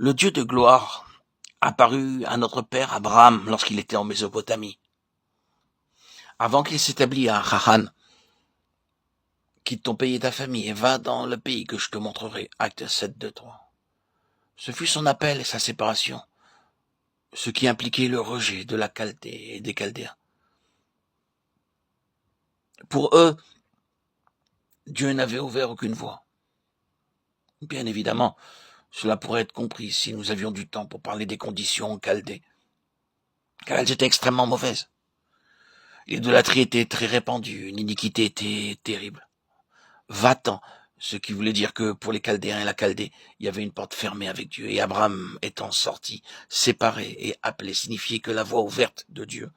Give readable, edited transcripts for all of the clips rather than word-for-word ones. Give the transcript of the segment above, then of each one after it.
Le Dieu de gloire apparut à notre père Abraham lorsqu'il était en Mésopotamie. Avant qu'il s'établisse à Haran, quitte ton pays et ta famille et va dans le pays que je te montrerai. Acte 7, 2, 3. Ce fut son appel et sa séparation, ce qui impliquait le rejet de la Chaldée et des Chaldéens. Pour eux, Dieu n'avait ouvert aucune voie. Bien évidemment, cela pourrait être compris si nous avions du temps pour parler des conditions en Chaldée, car elles étaient extrêmement mauvaises. L'idolâtrie était très répandue, l'iniquité était terrible. Va-t'en, ce qui voulait dire que pour les Chaldéens et la Chaldée, il y avait une porte fermée avec Dieu. Et Abraham étant sorti, séparé et appelé, signifiait que la voie ouverte de Dieu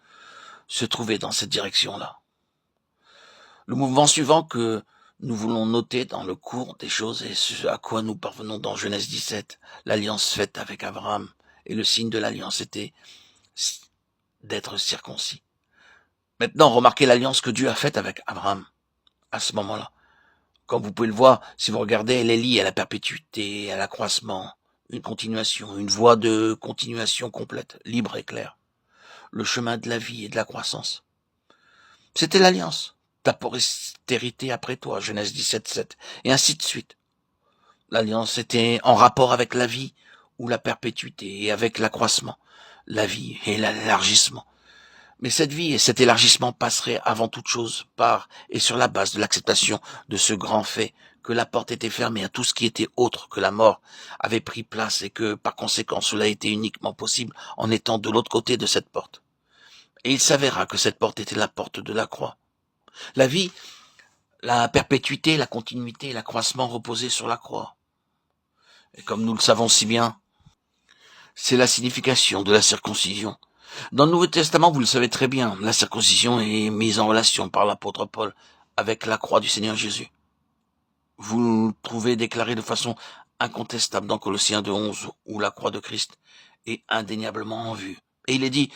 se trouvait dans cette direction-là. Le mouvement suivant que nous voulons noter dans le cours des choses et ce à quoi nous parvenons dans Genèse 17, l'alliance faite avec Abraham. Et le signe de l'alliance était d'être circoncis. Maintenant, remarquez l'alliance que Dieu a faite avec Abraham à ce moment-là. Comme vous pouvez le voir, si vous regardez, elle est liée à la perpétuité, à l'accroissement, une continuation, une voie de continuation complète, libre et claire. Le chemin de la vie et de la croissance. C'était l'alliance. Ta postérité après toi, Genèse 17, 7, et ainsi de suite. L'alliance était en rapport avec la vie ou la perpétuité et avec l'accroissement, la vie et l'élargissement. Mais cette vie et cet élargissement passeraient avant toute chose par et sur la base de l'acceptation de ce grand fait que la porte était fermée à tout ce qui était autre que la mort avait pris place et que par conséquent cela était uniquement possible en étant de l'autre côté de cette porte. Et il s'avéra que cette porte était la porte de la croix. La vie, la perpétuité, la continuité et l'accroissement reposaient sur la croix. Et comme nous le savons si bien, c'est la signification de la circoncision. Dans le Nouveau Testament, vous le savez très bien, la circoncision est mise en relation par l'apôtre Paul avec la croix du Seigneur Jésus. Vous le trouvez déclaré de façon incontestable dans Colossiens 2:11, où la croix de Christ est indéniablement en vue. Et il est dit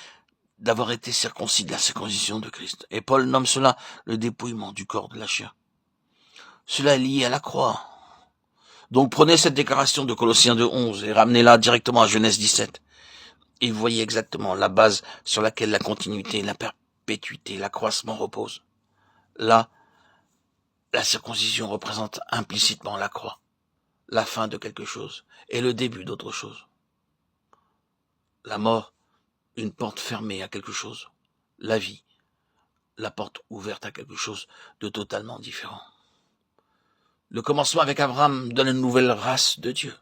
d'avoir été circoncis de la circoncision de Christ. Et Paul nomme cela le dépouillement du corps de la chair. Cela est lié à la croix. Donc prenez cette déclaration de Colossiens 2:11 et ramenez-la directement à Genèse 17. Et vous voyez exactement la base sur laquelle la continuité, la perpétuité, l'accroissement reposent. Là, la circoncision représente implicitement la croix, la fin de quelque chose et le début d'autre chose. La mort, une porte fermée à quelque chose. La vie, la porte ouverte à quelque chose de totalement différent. Le commencement avec Abraham donne une nouvelle race de Dieu.